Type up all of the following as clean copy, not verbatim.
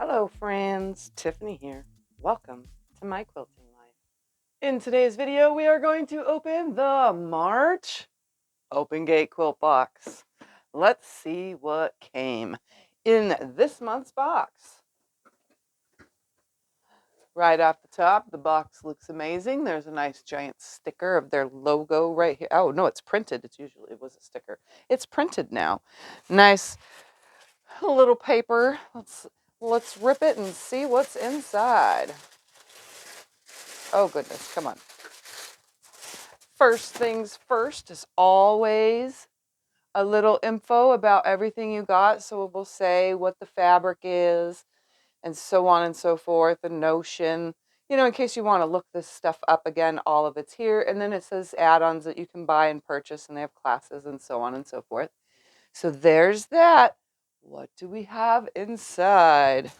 Hello friends, Tiffany here. Welcome to my quilting life. In today's video, we are going to open the March Open Gate Quilt box. Let's see what came in this month's box. Right off the top, the box looks amazing. There's a nice giant sticker of their logo right here. Oh no, it's printed. It was a sticker. It's printed now. Nice little paper. Let's rip it and see what's inside. Oh goodness, come on. First things first is always a little info about everything you got. So it will say what the fabric is and so on and so forth, the notion, in case you want to look this stuff up again, all of it's here. And then it says add-ons that you can buy and purchase, and they have classes and so on and so forth. So there's that. What do we have inside?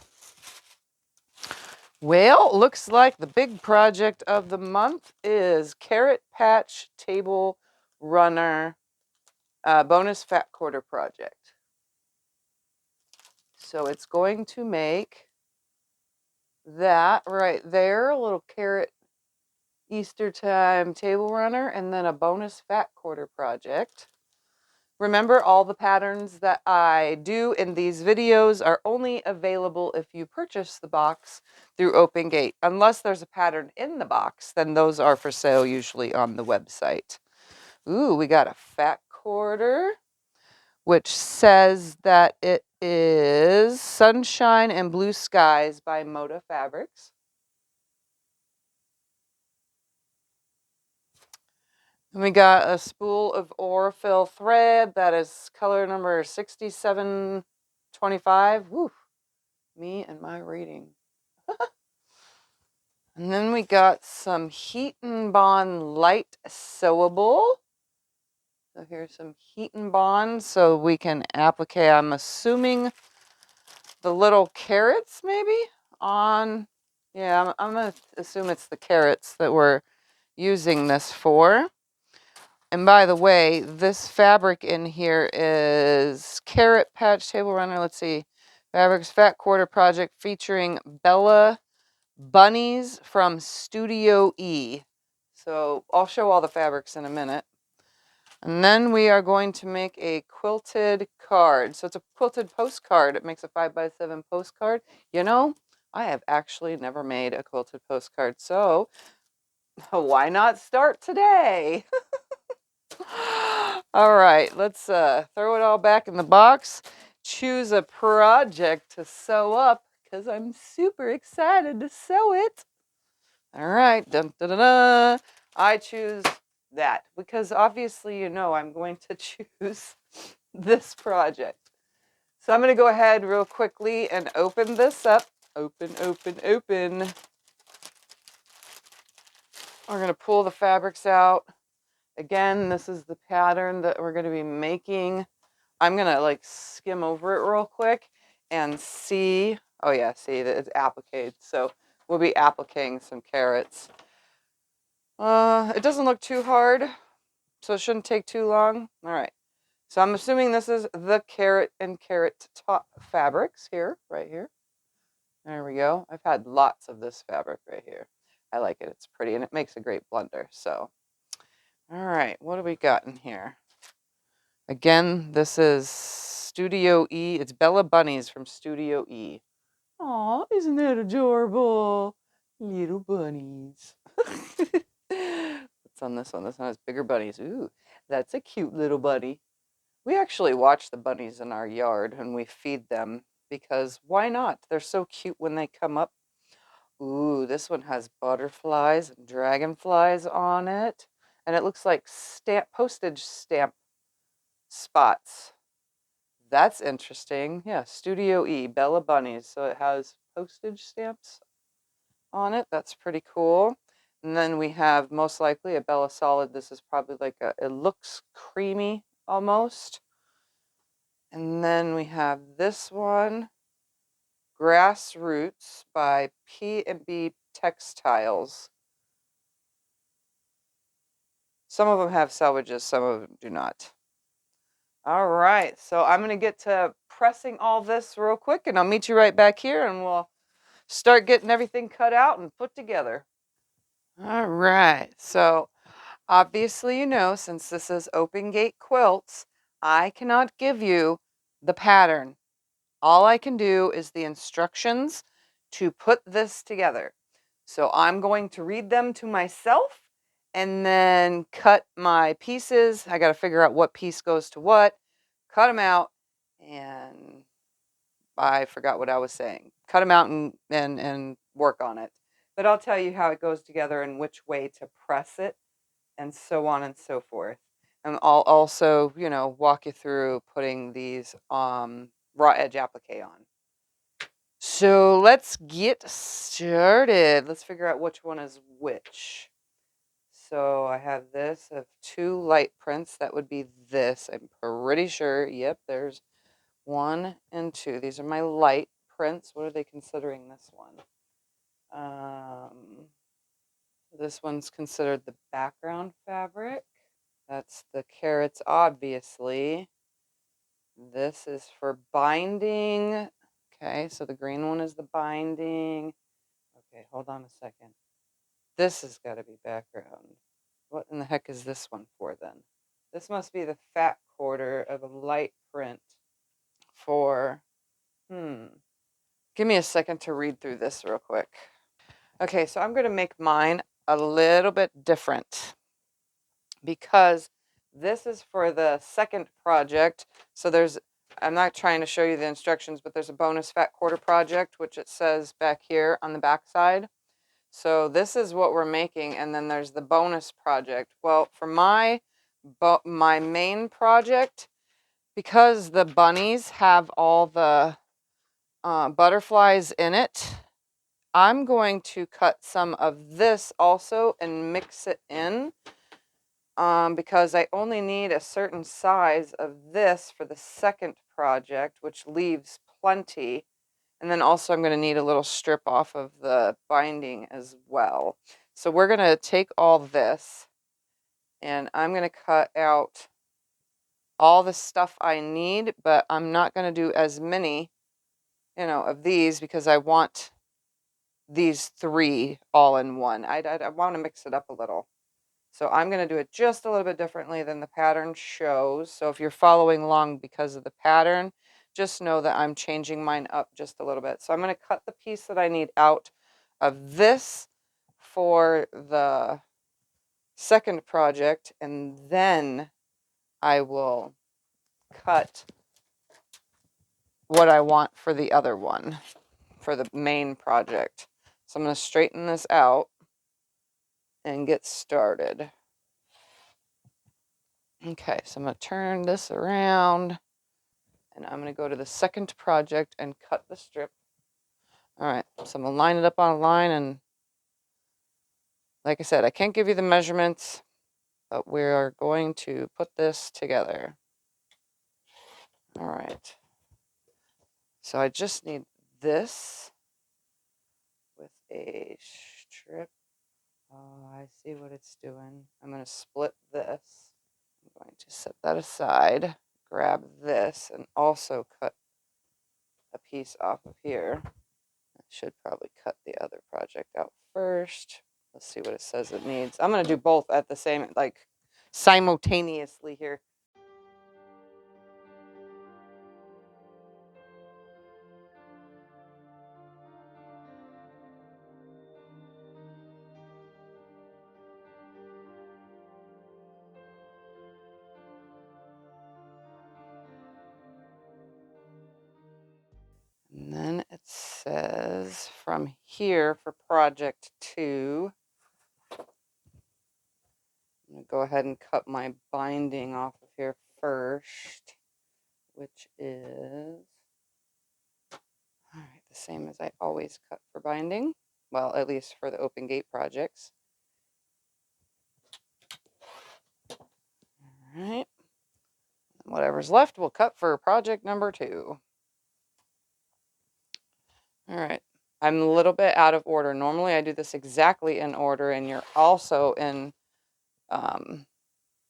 Well, looks like the big project of the month is Carrot Patch Table Runner bonus fat quarter project. So it's going to make that right there, a little carrot Easter time table runner, and then a bonus fat quarter project. Remember, all the patterns that I do in these videos are only available if you purchase the box through Open Gate. Unless there's a pattern in the box, then those are for sale usually on the website. Ooh, we got a fat quarter, which says that it is Sunshine and Blue Skies by Moda Fabrics. And we got a spool of Aurifil thread that is color number 6725. Woo, me and my reading. And then we got some Heat and Bond light sewable. So here's some Heat and Bond so we can applique, I'm assuming, the little carrots maybe on, yeah, I'm going to assume it's the carrots that we're using this for. And by the way, this fabric in here is Carrot Patch Table Runner. Let's see. Fabrics Fat Quarter Project featuring Bella Bunnies from Studio E. So I'll show all the fabrics in a minute. And then we are going to make a quilted card. So it's a quilted postcard. It makes a 5x7 postcard. I have actually never made a quilted postcard. So why not start today? All right, let's throw it all back in the box. Choose a project to sew up because I'm super excited to sew it. All right, dun, dun, dun, dun. I choose that because obviously I'm going to choose this project. So I'm going to go ahead real quickly and open this up. Open, open, open. We're going to pull the fabrics out. Again, this is the pattern that we're going to be making. I'm going to skim over it real quick and see. Oh yeah, see that it's appliqued. So we'll be appliquing some carrots. It doesn't look too hard, so it shouldn't take too long. All right. So I'm assuming this is the carrot and carrot top fabrics here, right here. There we go. I've had lots of this fabric right here. I like it. It's pretty and it makes a great blender. So, all right, what do we got in here? Again, this is Studio E. It's Bella Bunnies from Studio E. Aw, isn't that adorable? Little bunnies. What's on this one? This one has bigger bunnies. Ooh, that's a cute little bunny. We actually watch the bunnies in our yard and we feed them because why not? They're so cute when they come up. Ooh, this one has butterflies and dragonflies on it. And it looks like postage stamp spots. That's interesting. Yeah, Studio E, Bella Bunnies. So it has postage stamps on it. That's pretty cool. And then we have most likely a Bella Solid. This is probably it looks creamy almost. And then we have this one, Grassroots by P&B Textiles. Some of them have selvages, some of them do not. All right, so I'm going to get to pressing all this real quick, and I'll meet you right back here, and we'll start getting everything cut out and put together. All right, so obviously, since this is Open Gate Quilts, I cannot give you the pattern. All I can do is the instructions to put this together. So I'm going to read them to myself and then cut my pieces. I got to figure out what piece goes to what, cut them out, and I forgot what I was saying. Cut them out and work on it. But I'll tell you how it goes together and which way to press it and so on and so forth. And I'll also, walk you through putting these raw edge applique on. So let's get started. Let's figure out which one is which. So I have this of 2 light prints. That would be this. I'm pretty sure. Yep, there's 1 and 2. These are my light prints. What are they considering this one? This one's considered the background fabric. That's the carrots, obviously. This is for binding. Okay, so the green one is the binding. Okay, hold on a second. This has got to be background. What in the heck is this one for then? This must be the fat quarter of a light print for, give me a second to read through this real quick. Okay, so I'm going to make mine a little bit different because this is for the second project. So I'm not trying to show you the instructions, but there's a bonus fat quarter project, which it says back here on the back side. So this is what we're making, and then there's the bonus project. Well, for my main project, because the bunnies have all the butterflies in it, I'm going to cut some of this also and mix it in because I only need a certain size of this for the second project, which leaves plenty. And then also I'm going to need a little strip off of the binding as well. So we're going to take all this and I'm going to cut out all the stuff I need, but I'm not going to do as many, of these because I want these 3 all in one. I want to mix it up a little. So I'm going to do it just a little bit differently than the pattern shows. So if you're following along because of the pattern, just know that I'm changing mine up just a little bit. So I'm going to cut the piece that I need out of this for the second project, and then I will cut what I want for the other one, for the main project. So I'm going to straighten this out and get started. Okay, so I'm going to turn this around and I'm going to go to the second project and cut the strip. All right, so I'm going to line it up on a line, and like I said, I can't give you the measurements, but we are going to put this together. All right, so I just need this with a strip. Oh, I see what it's doing. I'm going to split this. I'm going to set that aside, grab this, and also cut a piece off of here. I should probably cut the other project out first. Let's see what it says it needs. I'm going to do both at the same, simultaneously here. And then it says from here for project 2, I'm going to go ahead and cut my binding off of here first, which is, all right, the same as I always cut for binding. Well, at least for the Open Gate projects. All right. Whatever's left, we'll cut for project number 2. All right. I'm a little bit out of order. Normally I do this exactly in order, and you're also in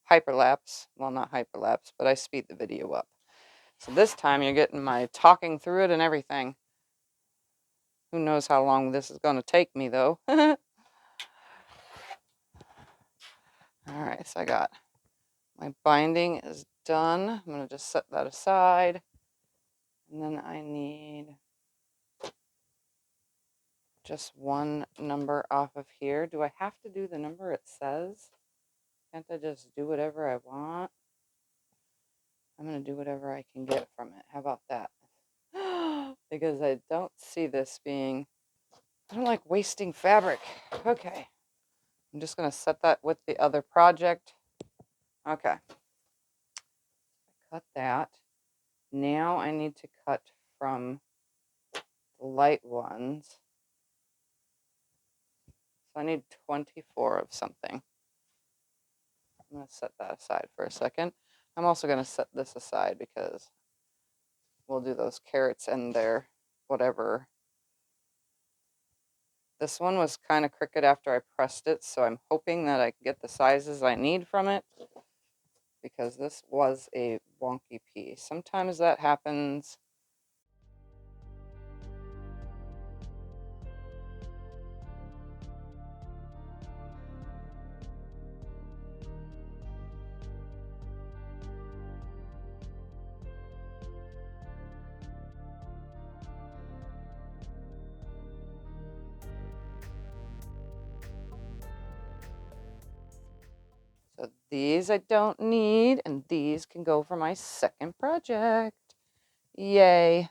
hyperlapse. Well, not hyperlapse, but I speed the video up. So this time you're getting my talking through it and everything. Who knows how long this is going to take me though. All right, so I got my binding is done. I'm going to just set that aside. And then I need just one number off of here. Do I have to do the number it says? Can't I just do whatever I want? I'm going to do whatever I can get from it. How about that? Because I don't see this being, I don't like wasting fabric. Okay. I'm just going to set that with the other project. Okay. Cut that. Now I need to cut from the light ones. So I need 24 of something. I'm going to set that aside for a second. I'm also going to set this aside because we'll do those carrots and their whatever. This one was kind of crooked after I pressed it, so I'm hoping that I can get the sizes I need from it because this was a wonky piece. Sometimes that happens. So these I don't need, and these can go for my second project. Yay.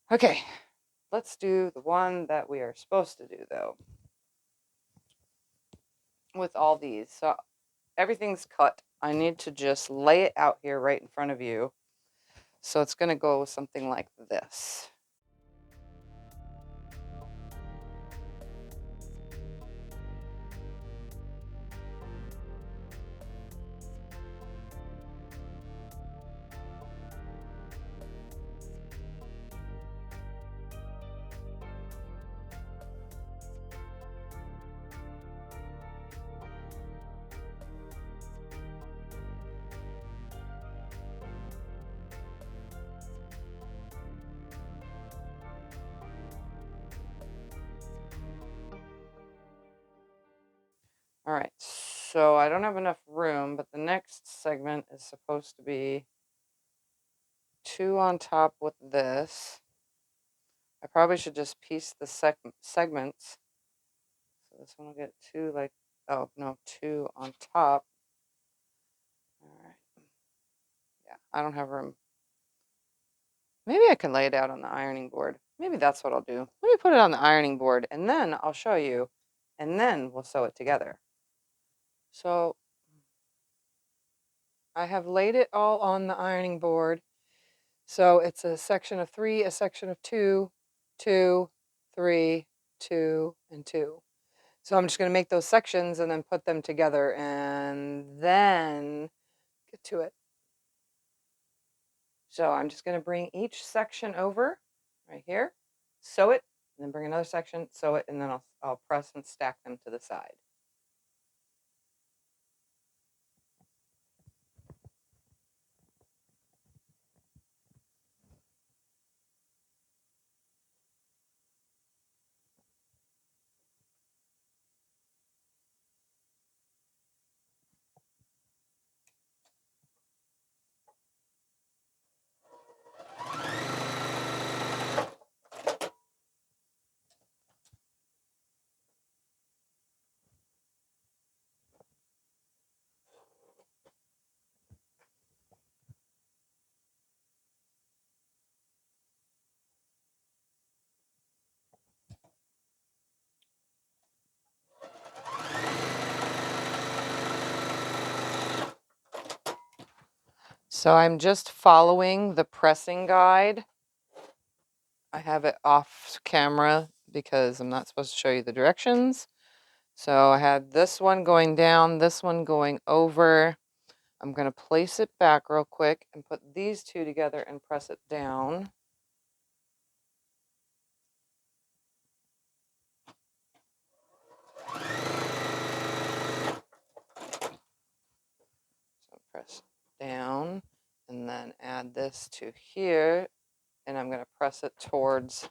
Okay, let's do the one that we are supposed to do though. With all these. So everything's cut. I need to just lay it out here right in front of you. So it's going to go something like this. All right, so I don't have enough room, but the next segment is supposed to be 2 on top with this. I probably should just piece the segments. So this one will get 2 like, oh no, 2 on top. All right. Yeah, I don't have room. Maybe I can lay it out on the ironing board. Maybe that's what I'll do. Let me put it on the ironing board and then I'll show you and then we'll sew it together. So I have laid it all on the ironing board. So it's a section of 3, a section of 2, 2, 3, 2, and 2. So I'm just going to make those sections and then put them together and then get to it. So I'm just going to bring each section over right here, sew it, and then bring another section, sew it, and then I'll press and stack them to the side. So I'm just following the pressing guide. I have it off camera because I'm not supposed to show you the directions. So I had this one going down, this one going over. I'm going to place it back real quick and put these 2 together and press it down. So press down and then add this to here, and I'm going to press it towards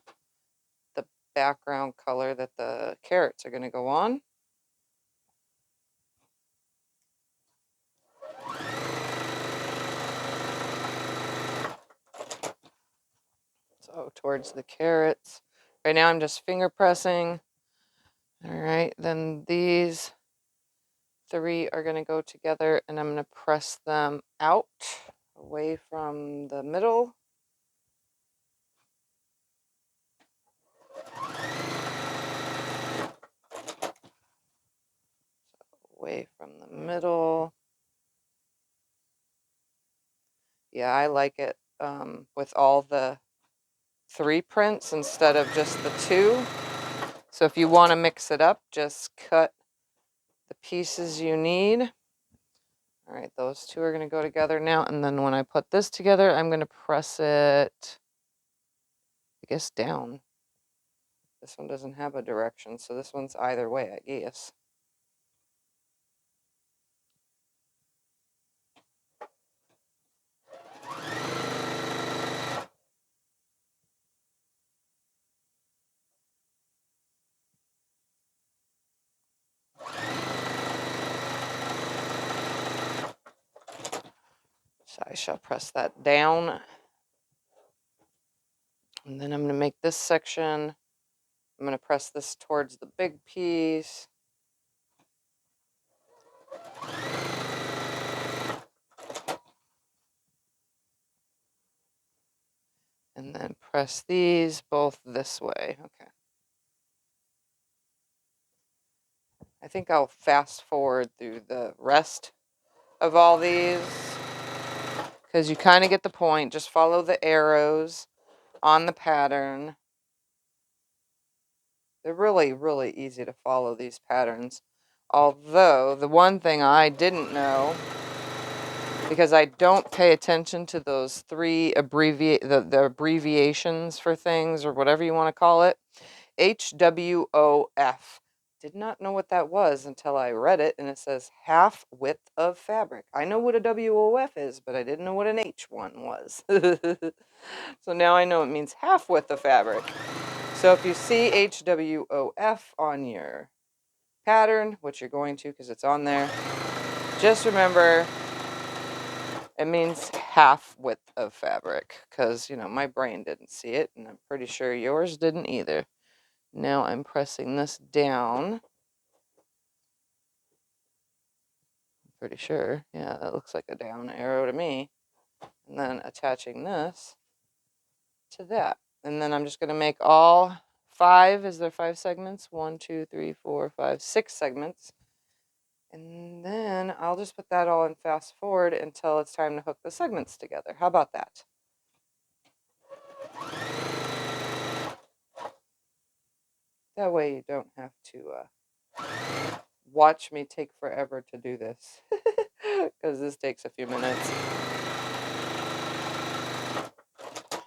the background color that the carrots are going to go on. So towards the carrots. Right now I'm just finger pressing. All right, then these 3 are going to go together, and I'm going to press them out away from the middle. Away from the middle. Yeah, I like it with all the 3 prints instead of just the 2. So if you want to mix it up, just cut the pieces you need. All right, those 2 are going to go together now, and then when I put this together, I'm going to press it, I guess, down. This one doesn't have a direction, so this one's either way, I guess. So I shall press that down. And then I'm going to make this section. I'm going to press this towards the big piece. And then press these both this way. Okay. I think I'll fast forward through the rest of all these, because you kind of get the point. Just follow the arrows on the pattern. They're really, really easy to follow, these patterns. Although, the one thing I didn't know, because I don't pay attention to those 3 the abbreviations for things, or whatever you want to call it. HWOF. Did not know what that was until I read it, and it says half width of fabric. I know what a WOF is, but I didn't know what an H1 was. So now I know it means half width of fabric. So if you see HWOF on your pattern, which you're going to because it's on there, just remember it means half width of fabric, because, you know, my brain didn't see it, and I'm pretty sure yours didn't either. Now I'm pressing this down. I'm pretty sure. Yeah, that looks like a down arrow to me. And then attaching this to that. And then I'm just going to make all 5, is there 5 segments? 1, 2, 3, 4, 5, 6 segments. And then I'll just put that all in fast forward until it's time to hook the segments together. How about that? That way you don't have to watch me take forever to do this, because this takes a few minutes.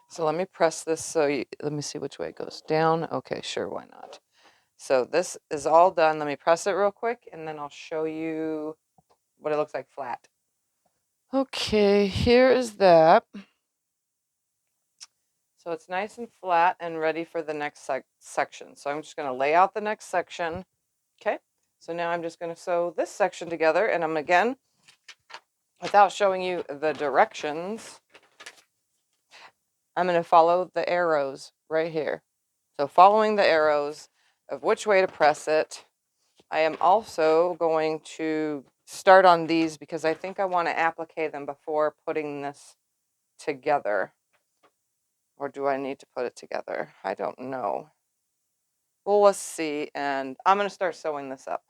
So let me press this, so let me see which way it goes. Down? Okay, sure, why not? So this is all done. Let me press it real quick, and then I'll show you what it looks like flat. Okay, here is that. So it's nice and flat and ready for the next section. So I'm just going to lay out the next section. Okay, so now I'm just going to sew this section together, and I'm, again, without showing you the directions, I'm going to follow the arrows right here. So following the arrows of which way to press it. I am also going to start on these because I think I want to applique them before putting this together. Or do I need to put it together? I don't know. Well, let's see. And I'm going to start sewing this up.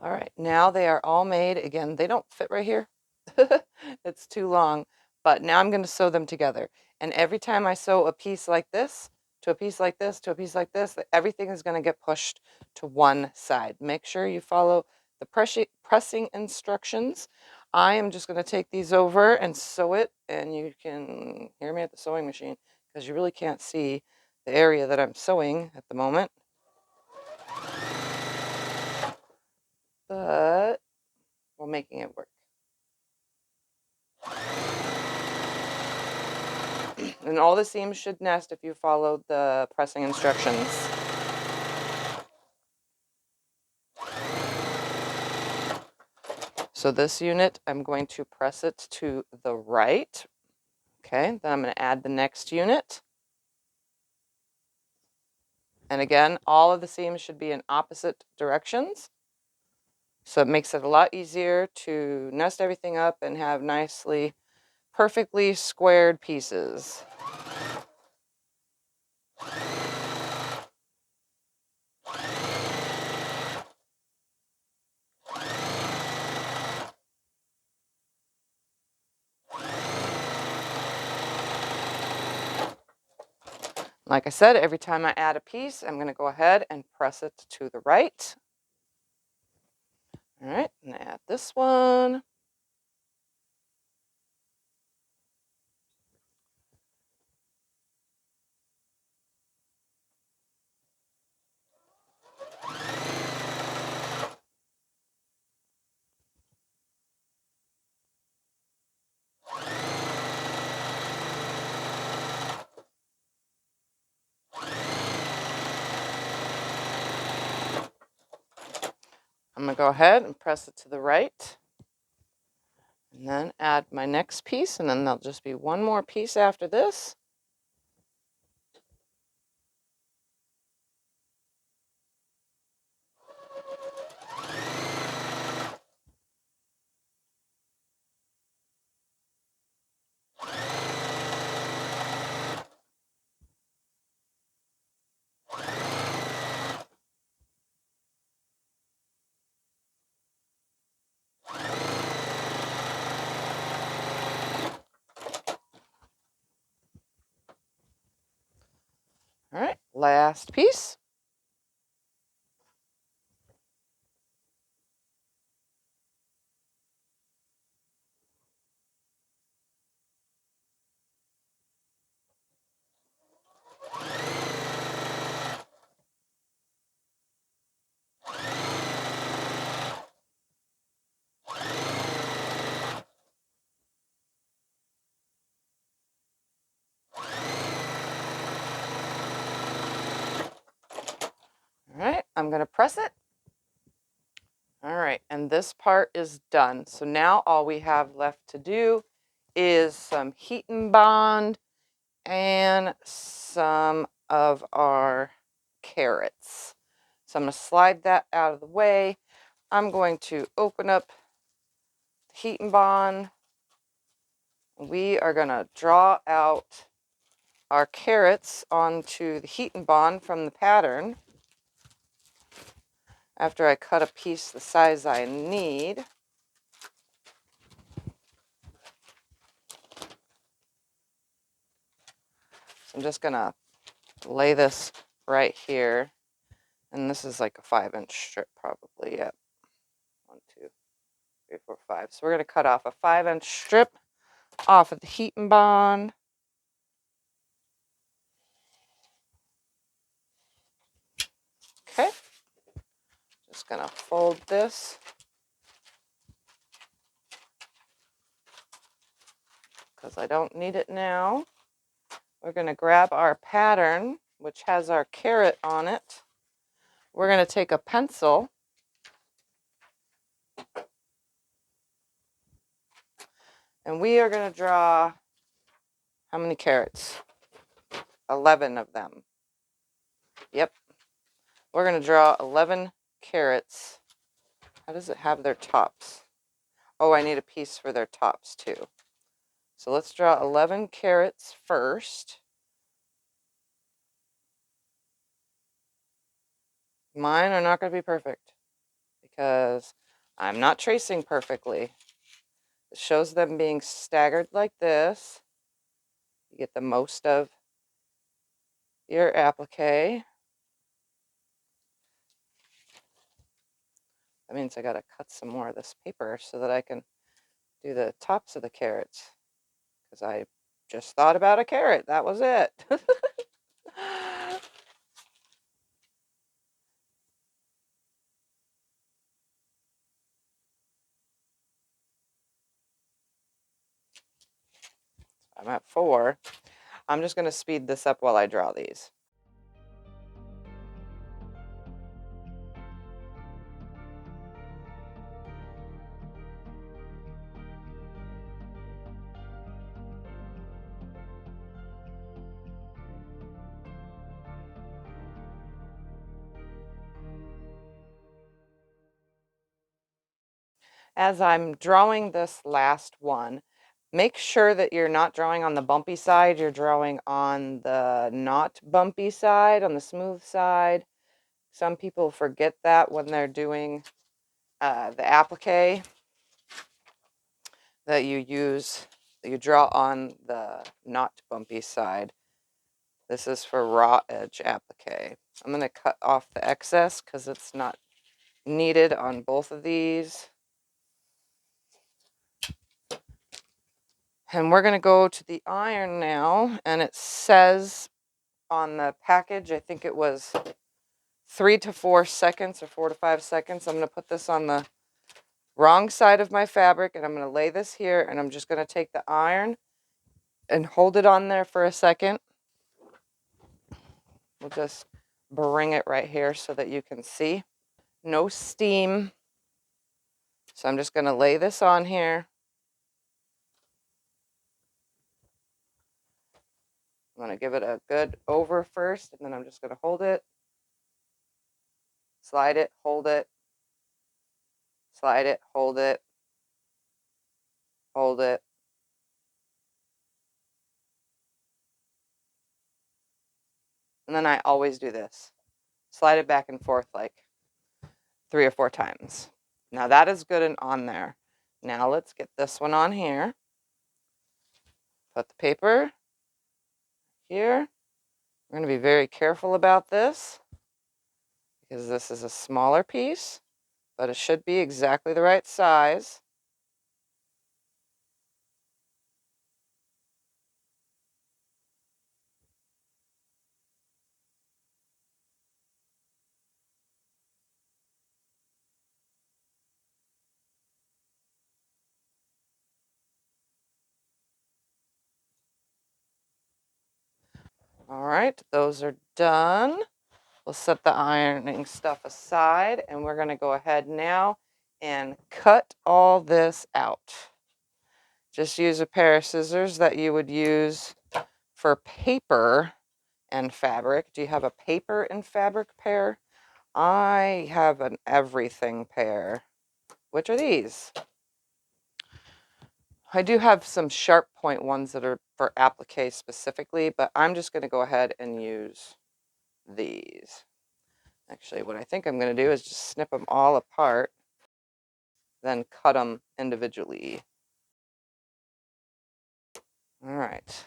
All right, now they are all made. Again, they don't fit right here. It's too long, but now I'm going to sew them together. And every time I sew a piece like this, to a piece like this, to a piece like this, everything is going to get pushed to one side. Make sure you follow the pressing instructions. I am just going to take these over and sew it, and you can hear me at the sewing machine because you really can't see the area that I'm sewing at the moment. But we're making it work. And all the seams should nest if you follow the pressing instructions. So this unit, I'm going to press it to the right. Okay, then I'm going to add the next unit. And again, all of the seams should be in opposite directions. So it makes it a lot easier to nest everything up and have nicely, perfectly squared pieces. Like I said, every time I add a piece, I'm going to go ahead and press it to the right. All right, and add this one. I'm going to go ahead and press it to the right. And then add my next piece, and then there'll just be one more piece after this. All right, last piece. All right, I'm going to press it. All right, and this part is done. So now all we have left to do is some heat and bond and some of our carrots. So I'm going to slide that out of the way. I'm going to open up the heat and bond. We are going to draw out our carrots onto the heat and bond from the pattern after I cut a piece the size I need. So I'm just going to lay this right here. And this is like a 5-inch strip probably. Yep. 1, 2, 3, 4, 5. So we're going to cut off a 5-inch strip off of the heat and bond. Okay. Just going to fold this because I don't need it now. We're going to grab our pattern, which has our carrot on it. We're going to take a pencil and we are going to draw how many carrots? 11 of them. Yep. We're going to draw 11 carrots. How does it have their tops? Oh, I need a piece for their tops too. So let's draw 11 carrots first. Mine are not going to be perfect because I'm not tracing perfectly. It shows them being staggered like this. You get the most of your applique. That means I gotta cut some more of this paper so that I can do the tops of the carrots, because I just thought about a carrot. That was it. I'm at 4. I'm just going to speed this up while I draw these. As I'm drawing this last one, make sure that you're not drawing on the bumpy side, you're drawing on the not bumpy side, on the smooth side. Some people forget that when they're doing the applique, that you draw on the not bumpy side. This is for raw edge applique. I'm going to cut off the excess because it's not needed on both of these. And we're going to go to the iron now, and it says on the package, I think it was 3 to 4 seconds or 4 to 5 seconds. I'm going to put this on the wrong side of my fabric, and I'm going to lay this here, and I'm just going to take the iron and hold it on there for a second. We'll just bring it right here so that you can see. No steam. So I'm just going to lay this on here. I'm going to give it a good over first, and then I'm just going to hold it, slide it, hold it, slide it, hold it, hold it. And then I always do this. Slide it back and forth like 3 or 4 times. Now that is good and on there. Now let's get this one on here. Put the paper here. We're going to be very careful about this because this is a smaller piece, but it should be exactly the right size. All right, those are done. We'll set the ironing stuff aside, and we're going to go ahead now and cut all this out. Just use a pair of scissors that you would use for paper and fabric. Do you have a paper and fabric pair? I have an everything pair. Which are these? I do have some sharp point ones that are for applique specifically, but I'm just going to go ahead and use these. Actually, what I think I'm going to do is just snip them all apart, then cut them individually. All right,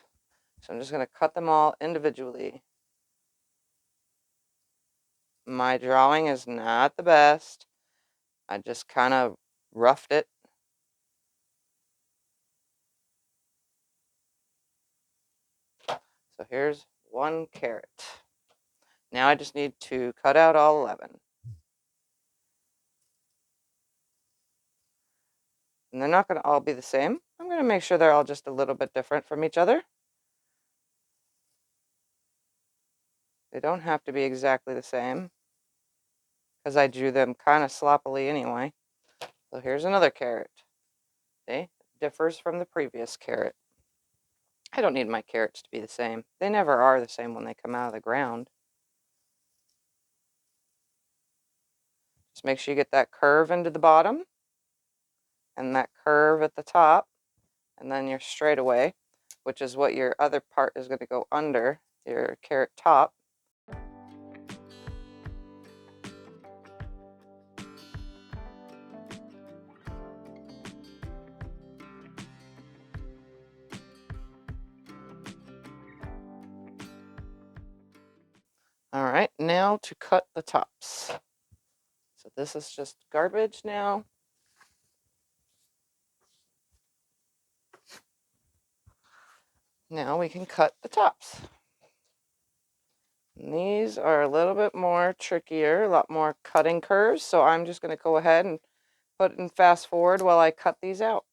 so I'm just going to cut them all individually. My drawing is not the best. I just kind of roughed it. So here's 1 carrot. Now I just need to cut out all 11. And they're not going to all be the same. I'm going to make sure they're all just a little bit different from each other. They don't have to be exactly the same, because I drew them kind of sloppily anyway. So here's another carrot. See? It differs from the previous carrot. I don't need my carrots to be the same. They never are the same when they come out of the ground. Just make sure you get that curve into the bottom and that curve at the top, and then your straightaway, which is what your other part is going to go under, your carrot top. All right, now to cut the tops. So this is just garbage now. Now we can cut the tops. And these are a little bit more trickier, a lot more cutting curves. So I'm just going to go ahead and put in fast forward while I cut these out.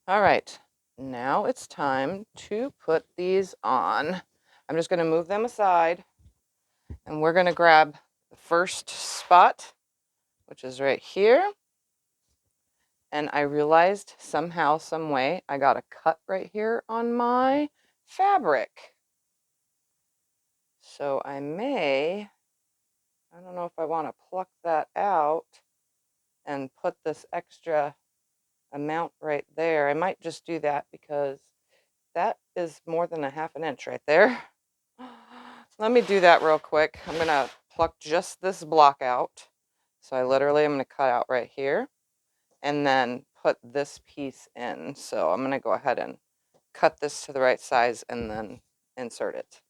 All right, now it's time to put these on. I'm just going to move them aside, and we're going to grab the first spot, which is right here. And I realized somehow, some way, I got a cut right here on my fabric. So I don't know if I want to pluck that out and put this extra amount right there. I might just do that because that is more than a half an inch right there. Let me do that real quick. I'm going to pluck just this block out. So I literally am going to cut out right here and then put this piece in. So I'm going to go ahead and cut this to the right size and then insert it.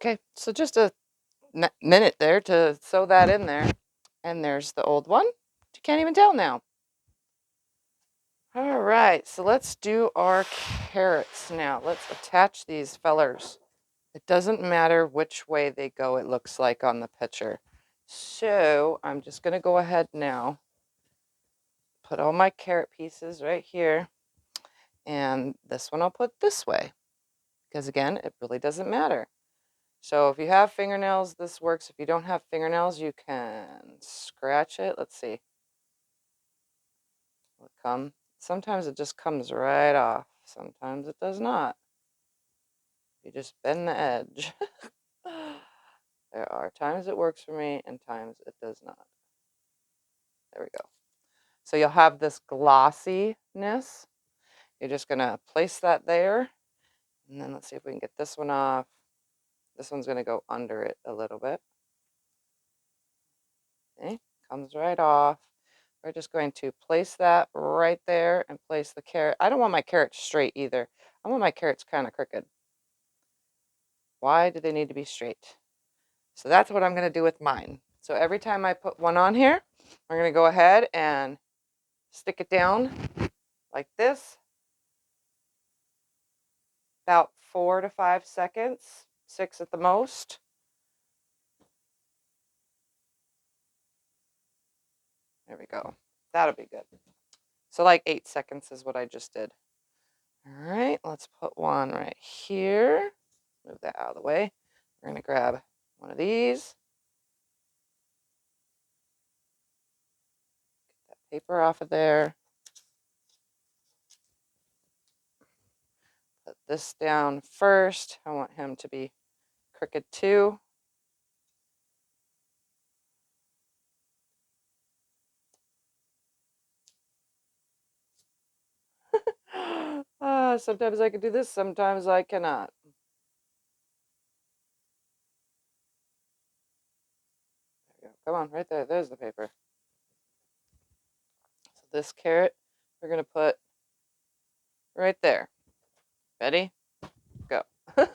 Okay, so just a minute there to sew that in there. And there's the old one. You can't even tell now. All right, so let's do our carrots now. Let's attach these fellers. It doesn't matter which way they go, it looks like on the picture. So I'm just going to go ahead now, put all my carrot pieces right here. And this one I'll put this way, because again, it really doesn't matter. So if you have fingernails, this works. If you don't have fingernails, you can scratch it. Let's see. Will it come? Sometimes it just comes right off. Sometimes it does not. You just bend the edge. There are times it works for me and times it does not. There we go. So you'll have this glossiness. You're just going to place that there. And then let's see if we can get this one off. This one's going to go under it a little bit. Okay, comes right off. We're just going to place that right there and place the carrot. I don't want my carrots straight either. I want my carrots kind of crooked. Why do they need to be straight? So that's what I'm going to do with mine. So every time I put one on here, I'm going to go ahead and stick it down like this. About 4 to 5 seconds, 6 at the most. There we go. That'll be good. So like 8 seconds is what I just did. All right, let's put one right here. Move that out of the way. We're going to grab one of these. Get that paper off of there. Put this down first. I want him to be crooked too. Sometimes I can do this, sometimes I cannot. There we go. Come on, right there. There's the paper. So this carrot, we're going to put right there. Ready? Go. Okay.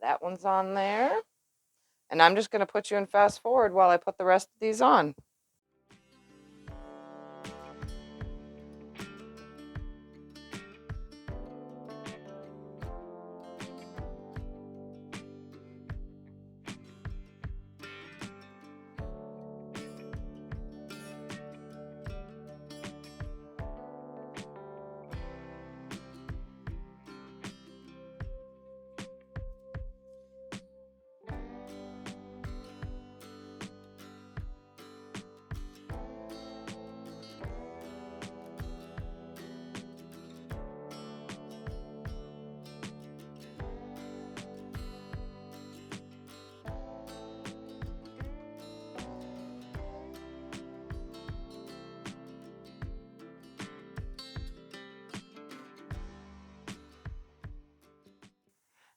That one's on there. And I'm just going to put you in fast forward while I put the rest of these on.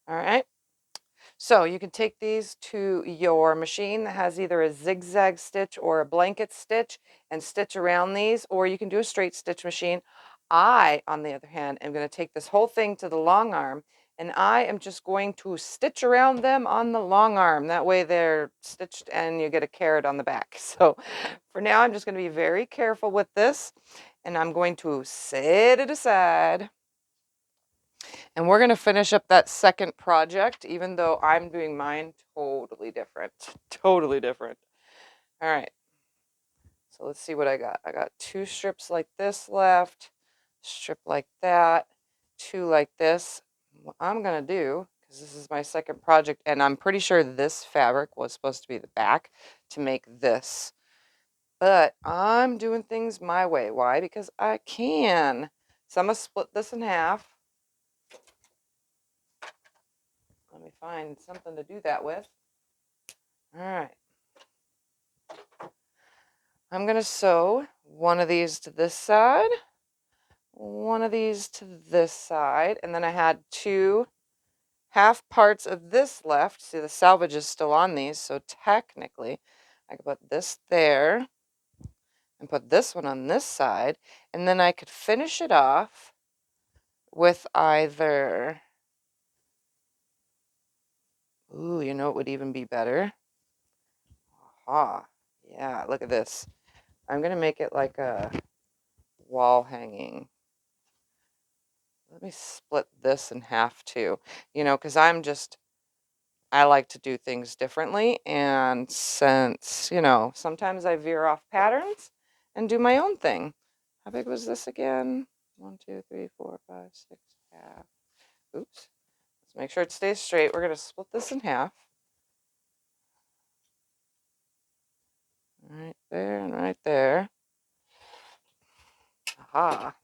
All right. So you can take these to your machine that has either a zigzag stitch or a blanket stitch and stitch around these, or you can do a straight stitch machine. I, on the other hand, am going to take this whole thing to the long arm, and I am just going to stitch around them on the long arm. That way they're stitched and you get a carrot on the back. So for now, I'm just going to be very careful with this, and I'm going to set it aside. And we're going to finish up that second project, even though I'm doing mine totally different. Totally different. All right. So let's see what I got. I got 2 strips like this left, strip like that, 2 like this. What I'm going to do, because this is my second project, and I'm pretty sure this fabric was supposed to be the back to make this. But I'm doing things my way. Why? Because I can. So I'm going to split this in half. Let me find something to do that with. All right. I'm going to sew one of these to this side, one of these to this side, and then I had 2 half parts of this left. See, the salvage is still on these, so technically I could put this there and put this one on this side, and then I could finish it off with either, ooh, you know what would even be better? Aha, yeah, look at this. I'm going to make it like a wall hanging. Let me split this in half too, because I like to do things differently. And since, sometimes I veer off patterns and do my own thing. How big was this again? 1, 2, 3, 4, 5, 6, half. Oops. Let's make sure it stays straight. We're going to split this in half. Right there and right there. Aha.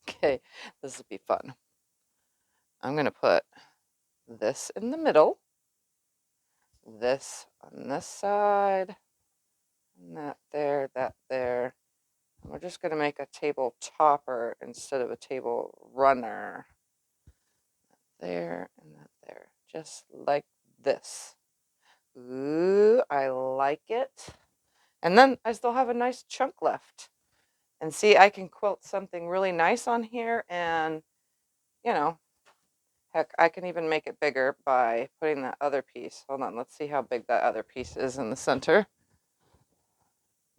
Okay, this will be fun. I'm going to put this in the middle, this on this side, and that there. And we're just going to make a table topper instead of a table runner. There and that there, just like this. Ooh, I like it. And then I still have a nice chunk left. And see, I can quilt something really nice on here, and, heck, I can even make it bigger by putting that other piece. Hold on, let's see how big that other piece is in the center.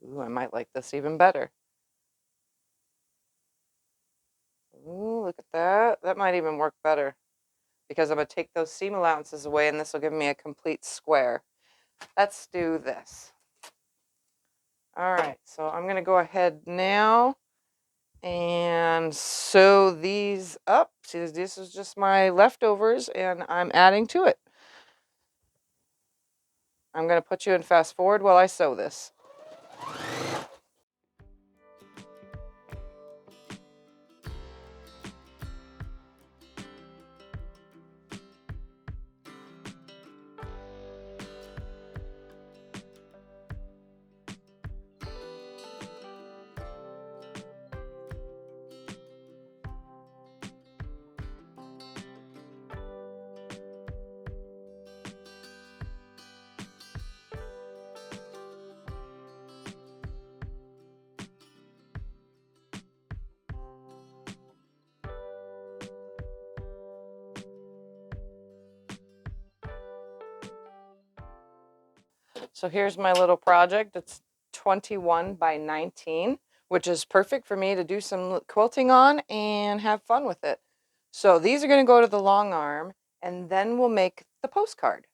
Ooh, I might like this even better. Ooh, look at that. That might even work better, because I'm going to take those seam allowances away, and this will give me a complete square. Let's do this. All right, so I'm going to go ahead now and sew these up. See, this is just my leftovers, and I'm adding to it. I'm going to put you in fast forward while I sew this. So here's my little project. It's 21 by 19, which is perfect for me to do some quilting on and have fun with it. So these are going to go to the long arm, and then we'll make the postcard.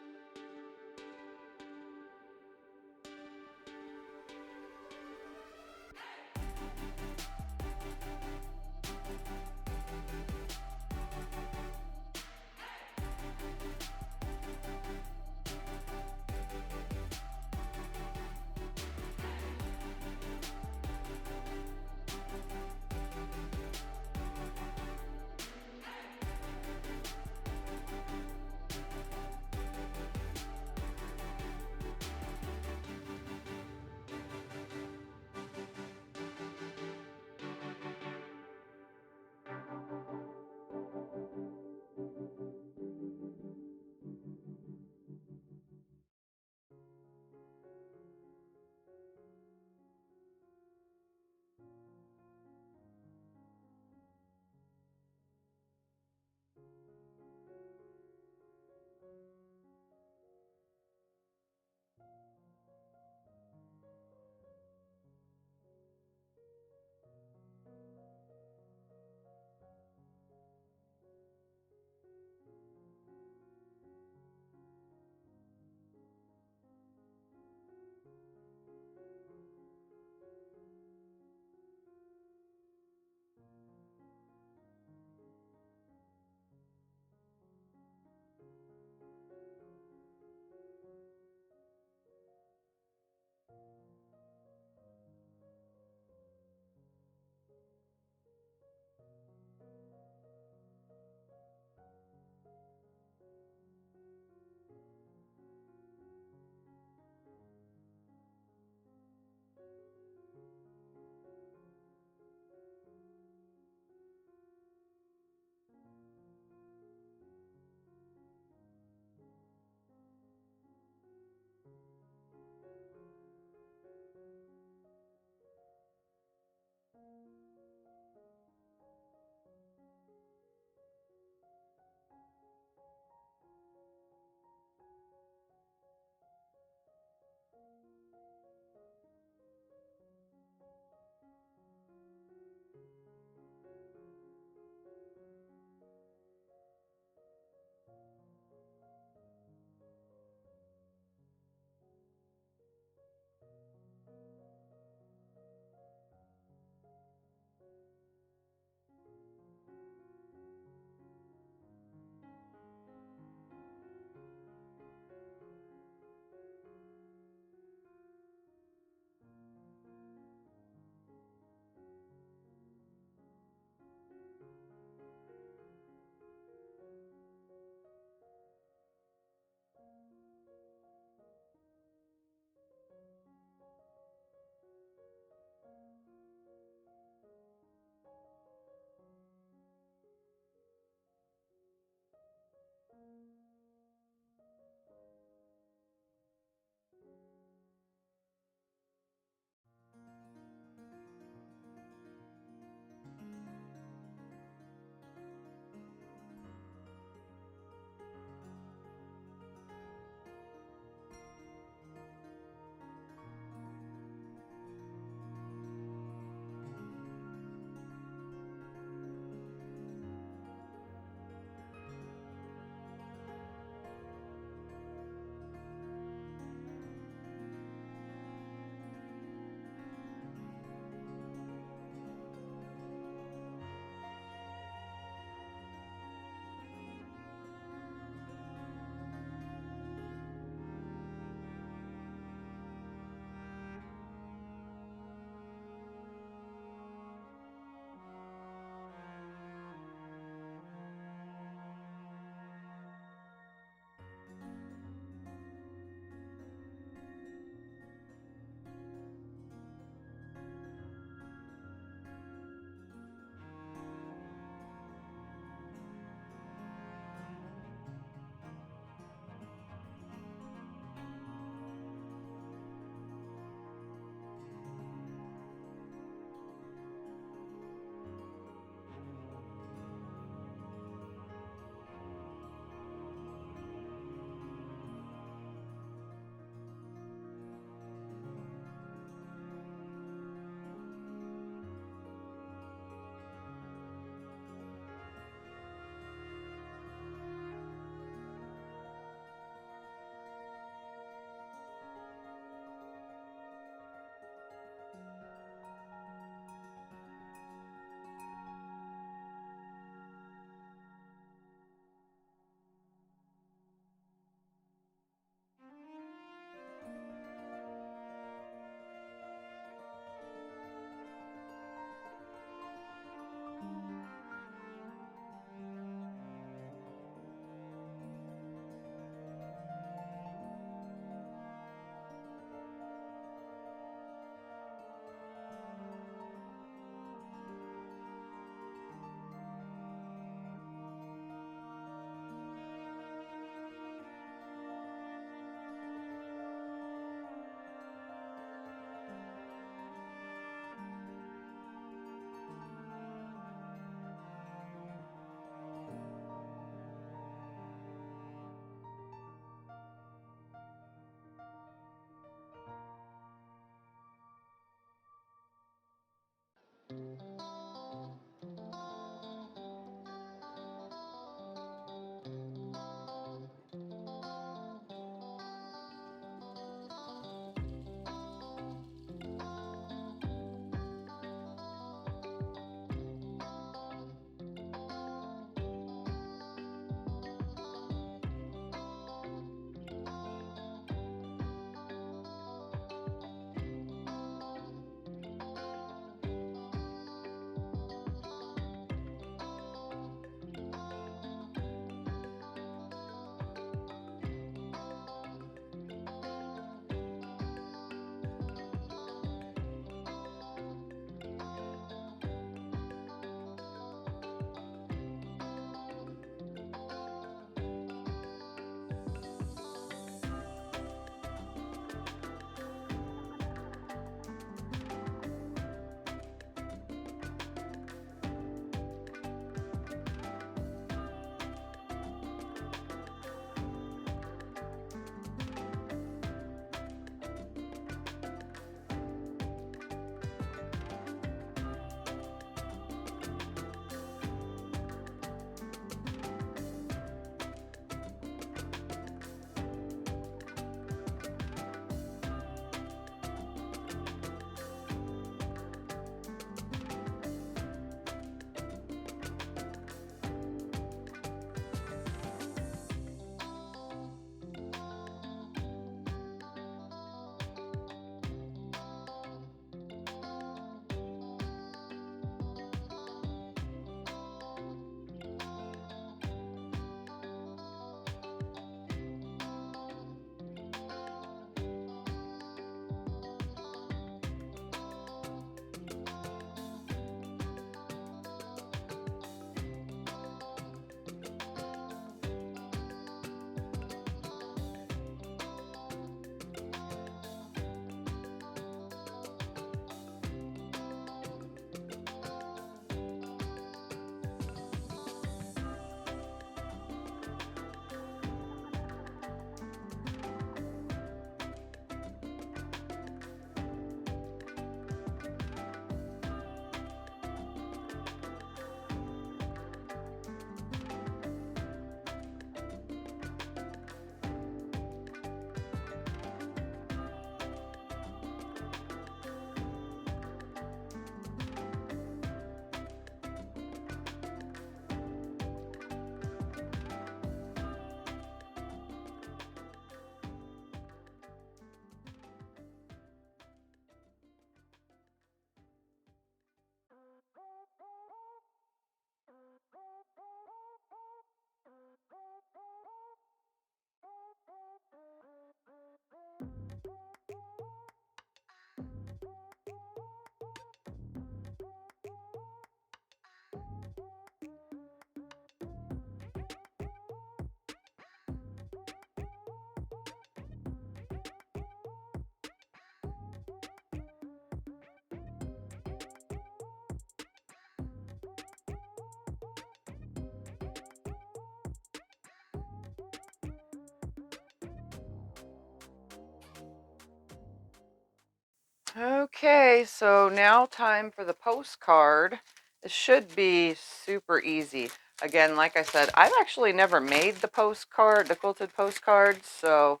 Okay, so now time for the postcard. It should be super easy. Again, like I said, I've actually never made the postcard, the quilted postcards, so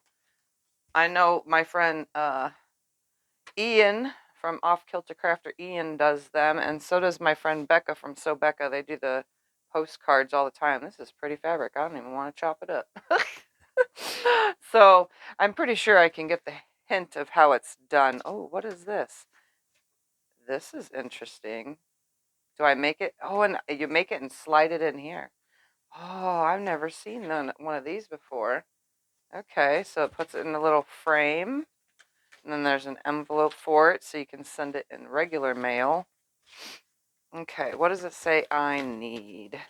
I know my friend Ian from Off Kilter Crafter, Ian does them, and so does my friend Becca from Sew Becca. They do the postcards all the time. This is pretty fabric. I don't even want to chop it up. So I'm pretty sure I can get the hint of how it's done. Oh, what is this? This is interesting. Do I make it? Oh, and you make it and slide it in here. Oh, I've never seen one of these before. Okay, so it puts it in a little frame. And then there's an envelope for it, so you can send it in regular mail. Okay, what does it say I need?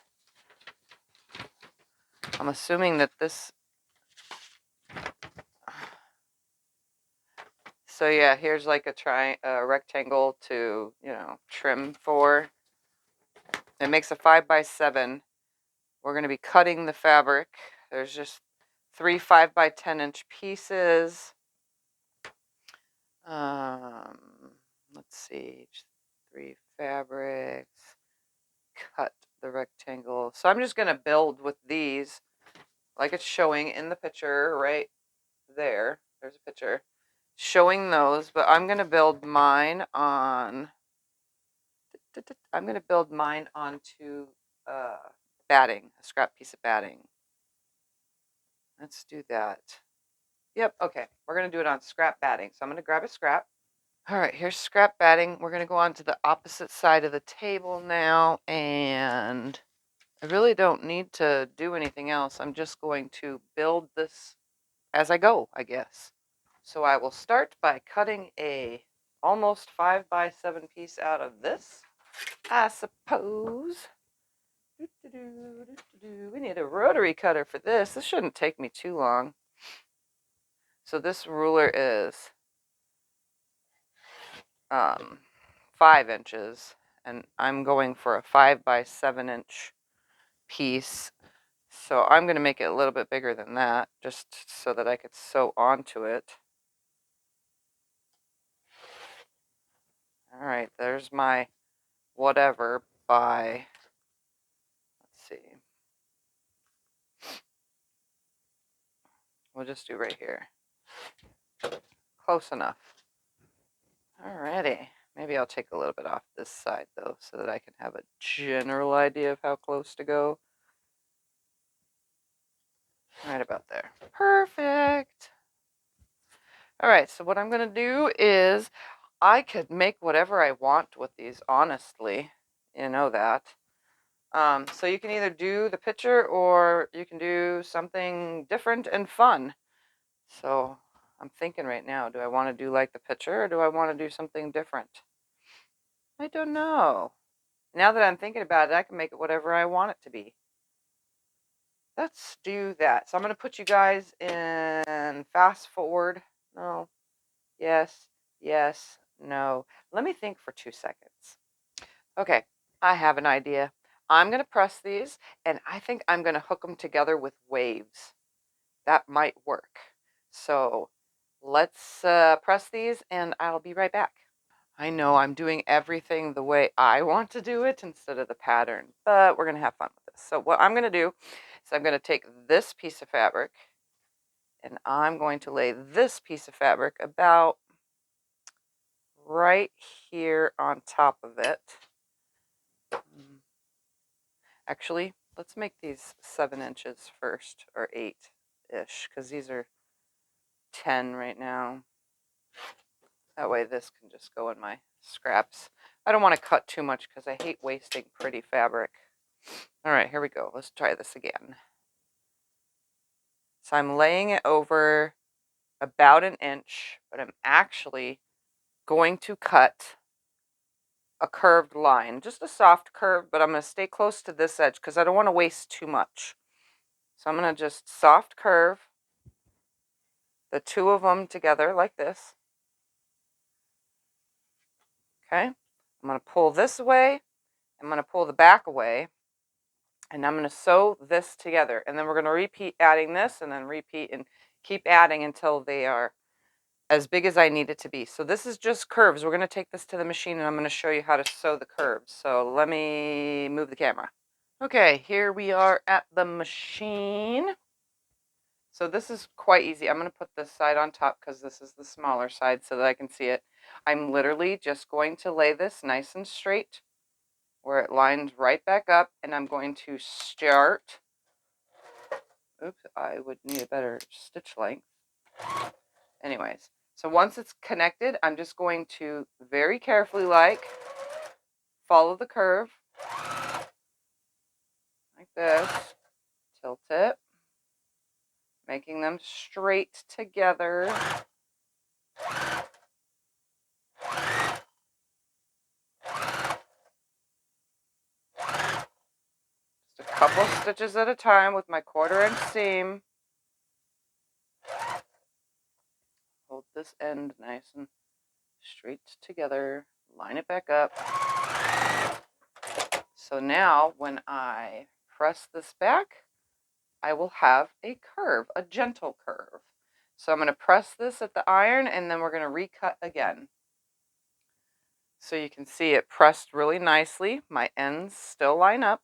I'm assuming that this... So yeah, here's like a rectangle to, trim for. It makes a 5x7. We're going to be cutting the fabric. There's just 3 5x10-inch pieces. Let's see, 3 fabrics, cut the rectangle. So I'm just going to build with these, like it's showing in the picture right there. There's a picture showing those, but I'm going to build mine on, onto batting, a scrap piece of batting. Let's do that. Yep, okay, we're going to do it on scrap batting. So I'm going to grab a scrap. All right, here's scrap batting. We're going to go on to the opposite side of the table now, and I really don't need to do anything else. I'm just going to build this as I go, I guess. So I will start by cutting a almost 5x7 piece out of this, I suppose. We need a rotary cutter for this. This shouldn't take me too long. So this ruler is 5 inches, and I'm going for a 5x7-inch piece. So I'm going to make it a little bit bigger than that, just so that I could sew onto it. All right, there's my whatever by, let's see. We'll just do right here. Close enough. Alrighty. Maybe I'll take a little bit off this side, though, so that I can have a general idea of how close to go. Right about there. Perfect. Alright, so what I'm going to do is I could make whatever I want with these, honestly. You know that. So you can either do the picture or you can do something different and fun. So I'm thinking right now, do I want to do like the picture or do I want to do something different? I don't know. Now that I'm thinking about it, I can make it whatever I want it to be. Let's do that. So I'm going to put you guys in fast forward. No. Yes. Yes. No. Let me think for 2 seconds. Okay. I have an idea. I'm going to press these, and I think I'm going to hook them together with waves. That might work. So let's press these, and I'll be right back. I know I'm doing everything the way I want to do it instead of the pattern, but we're going to have fun with this. So what I'm going to do is I'm going to take this piece of fabric, and I'm going to lay this piece of fabric about right here on top of it. Actually, let's make these 7 inches first, or 8-ish, because these are 10 right now. That way this can just go in my scraps. I don't want to cut too much because I hate wasting pretty fabric. All right, here we go. Let's try this again. So I'm laying it over about 1 inch, but I'm actually going to cut a curved line. Just a soft curve, but I'm going to stay close to this edge because I don't want to waste too much. So I'm going to just soft curve the 2 of them together like this. Okay, I'm going to pull this away. I'm going to pull the back away. And I'm going to sew this together. And then we're going to repeat adding this and then repeat and keep adding until they are as big as I need it to be. So this is just curves. We're going to take this to the machine and I'm going to show you how to sew the curves. So let me move the camera. Okay, here we are at the machine. So this is quite easy. I'm going to put this side on top because this is the smaller side so that I can see it. I'm literally just going to lay this nice and straight where it lines right back up, and I'm going to start. Oops, I would need a better stitch length. Anyways, so once it's connected, I'm just going to very carefully, like, follow the curve like this, tilt it, making them straight together. Just a couple stitches at a time with my 1/4 inch seam. Hold this end nice and straight together, line it back up. So now when I press this back, I will have a curve, a gentle curve. So I'm going to press this at the iron and then we're going to recut again. So you can see it pressed really nicely. My ends still line up.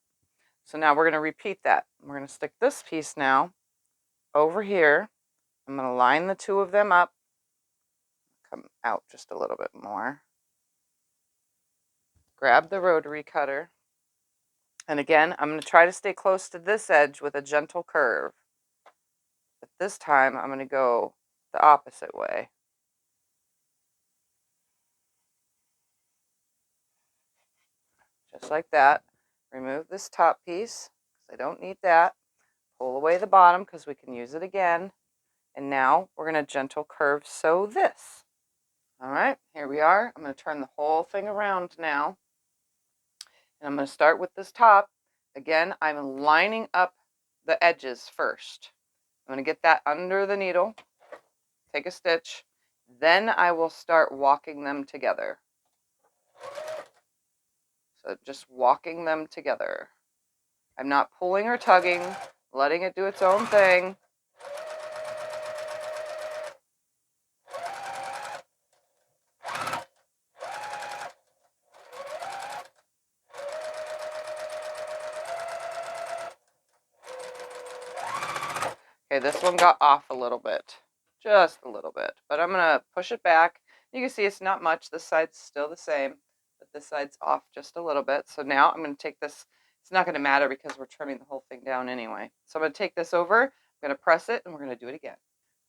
So now we're going to repeat that. We're going to stick this piece now over here. I'm going to line the two of them up. Come out just a little bit more. Grab the rotary cutter. And again, I'm going to try to stay close to this edge with a gentle curve. But this time, I'm going to go the opposite way. Just like that. Remove this top piece, because I don't need that. Pull away the bottom, because we can use it again. And now, we're going to gentle curve sew this. All right, here we are. I'm going to turn the whole thing around now. And I'm going to start with this top. Again, I'm lining up the edges first. I'm going to get that under the needle, take a stitch, then I will start walking them together. So just walking them together. I'm not pulling or tugging, letting it do its own thing. Okay, this one got off a little bit, just a little bit, but I'm gonna push it back. You can see it's not much. This side's still the same, but this side's off just a little bit. So now I'm gonna take this. It's not gonna matter because we're trimming the whole thing down anyway. So I'm gonna take this over, I'm gonna press it, and we're gonna do it again.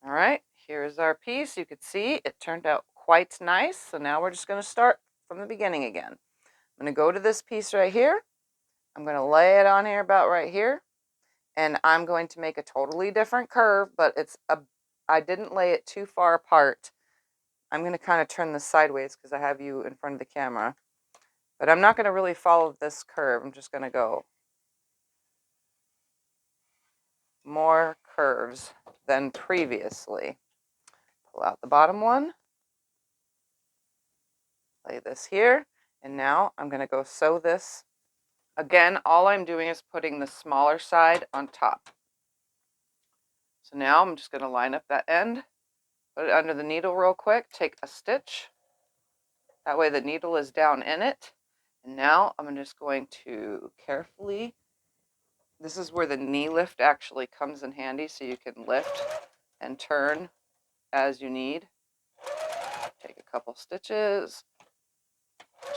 All right, here's our piece. You can see it turned out quite nice. So now we're just gonna start from the beginning again. I'm gonna go to this piece right here. I'm gonna lay it on here about right here. And I'm going to make a totally different curve, but I didn't lay it too far apart. I'm going to kind of turn this sideways because I have you in front of the camera. But I'm not going to really follow this curve. I'm just going to go more curves than previously. Pull out the bottom one. Lay this here. And now I'm going to go sew this. Again, all I'm doing is putting the smaller side on top. So now I'm just going to line up that end. Put it under the needle real quick, take a stitch. That way the needle is down in it. And now I'm just going to carefully, this is where the knee lift actually comes in handy, so you can lift and turn as you need. Take a couple stitches,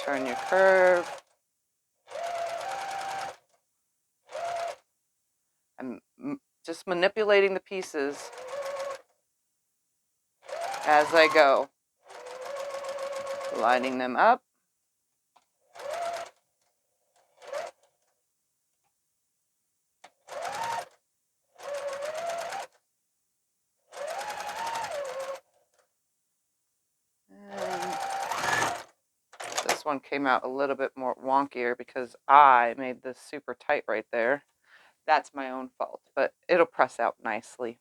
turn your curve. I'm just manipulating the pieces as I go, lining them up. And this one came out a little bit more wonkier because I made this super tight right there. That's my own fault, but it'll press out nicely.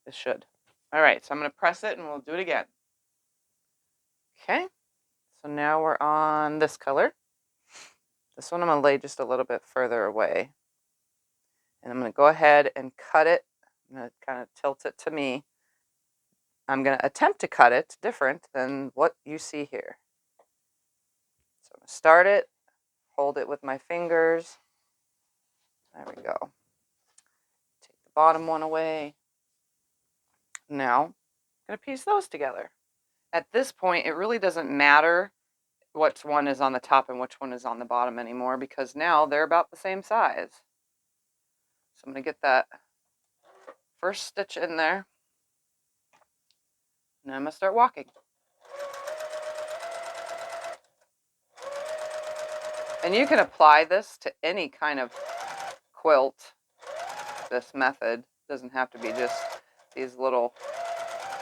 It should. All right, so I'm going to press it and we'll do it again. Okay, so now we're on this color. This one I'm going to lay just a little bit further away. And I'm going to go ahead and cut it. I'm going to kind of tilt it to me. I'm going to attempt to cut it different than what you see here. So I'm going to start it, hold it with my fingers. There we go. Take the bottom one away. Now, I'm going to piece those together. At this point, it really doesn't matter which one is on the top and which one is on the bottom anymore, because now they're about the same size. So I'm going to get that first stitch in there, and I'm going to start walking. And you can apply this to any kind of quilt. This method doesn't have to be just these little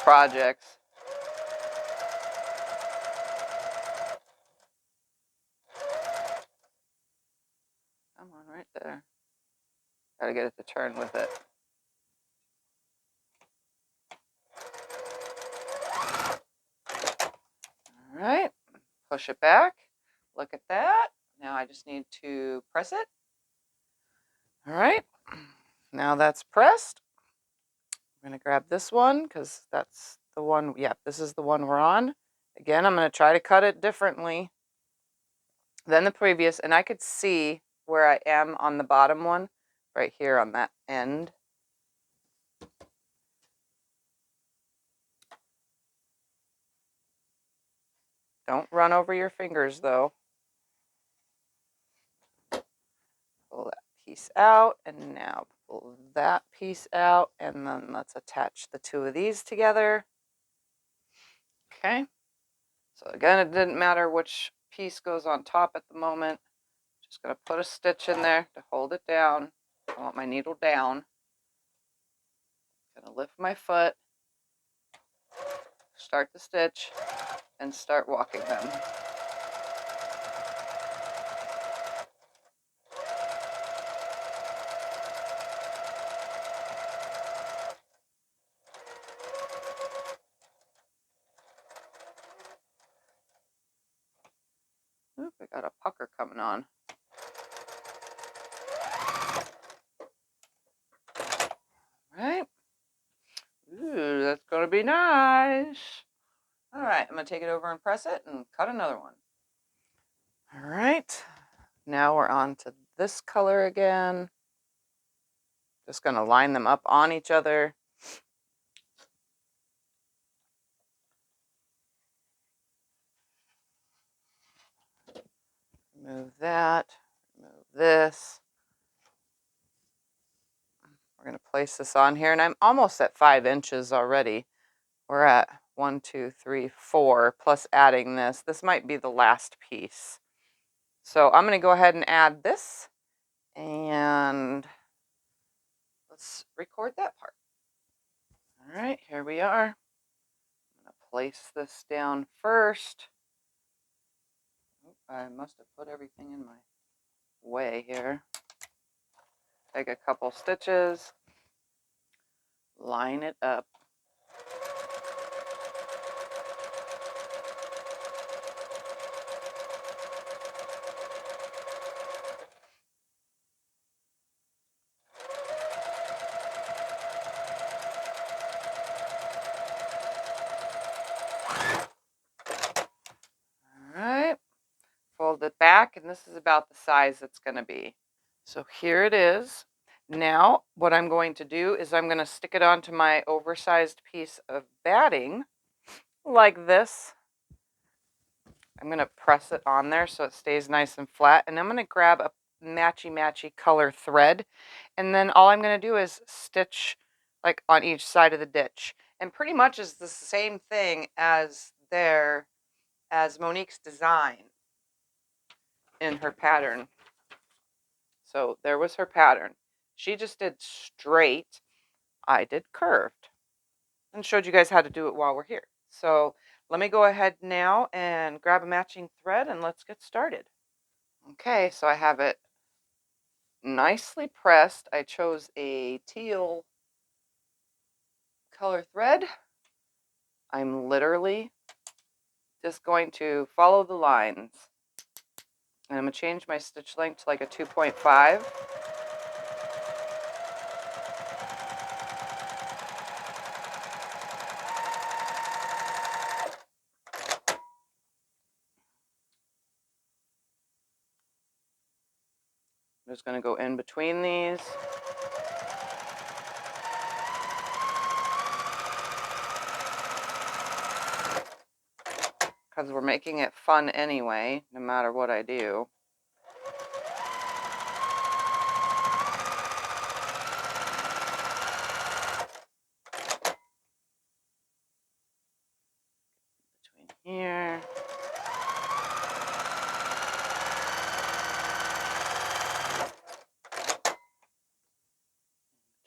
projects. Come on, right there. Gotta get it to turn with it. All right, push it back. Look at that. Now I just need to press it. All right, now that's pressed. I'm going to grab this one because that's the one. Yeah, this is the one we're on. Again, I'm going to try to cut it differently than the previous, and I could see where I am on the bottom one right here on that end. Don't run over your fingers though. Pull that piece out, and now pull that piece out, and then let's attach the two of these together. Okay, so again, it didn't matter which piece goes on top at the moment. Just going to put a stitch in there to hold it down. I want my needle down. Going to lift my foot, start the stitch, and start walking them. Oop, I got a pucker coming on. All right. Ooh, that's going to be nice. All right, I'm going to take it over and press it and cut another one. All right, now we're on to this color again. Just going to line them up on each other. Remove that, remove this. We're going to place this on here, and I'm almost at 5 inches already. We're at 1, 2, 3, 4, plus adding this. This might be the last piece. So I'm going to go ahead and add this, and let's record that part. All right, here we are. I'm going to place this down first. I must have put everything in my way here. Take a couple stitches, line it up. All right, fold it back, and this is about the size it's going to be. So here it is. Now what I'm going to do is I'm going to stick it onto my oversized piece of batting like this. I'm going to press it on there so it stays nice and flat, and I'm going to grab a matchy color thread, and then all I'm going to do is stitch like on each side of the ditch, and pretty much is the same thing as Monique's design in her pattern. So there was her pattern. She just did straight. I did curved, and showed you guys how to do it while we're here. So let me go ahead now and grab a matching thread, and let's get started. Okay, so I have it nicely pressed. I chose a teal color thread. I'm literally just going to follow the lines. And I'm going to change my stitch length to like a 2.5. just going to go in between these. Because we're making it fun anyway, no matter what I do. Between here.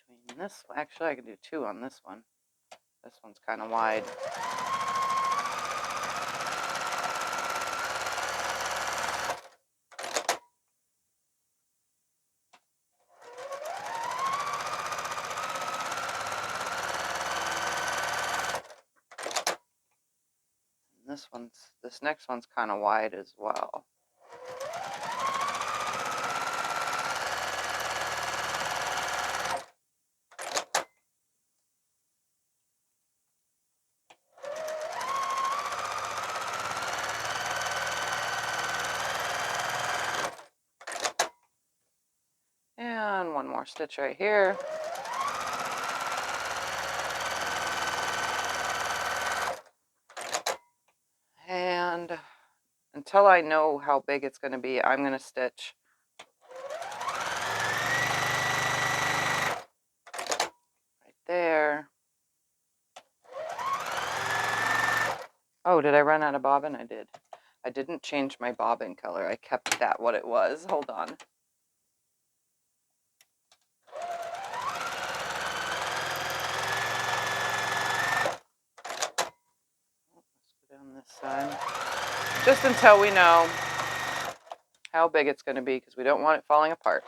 Between this, actually I can do 2 on this one. This one's kind of wide. This next one's kind of wide as well. And one more stitch right here. And until I know how big it's going to be, I'm going to stitch right there. Oh, did I run out of bobbin? I did. I didn't change my bobbin color. I kept that what it was. Hold on. Let's go down this side. Just until we know how big it's going to be, because we don't want it falling apart.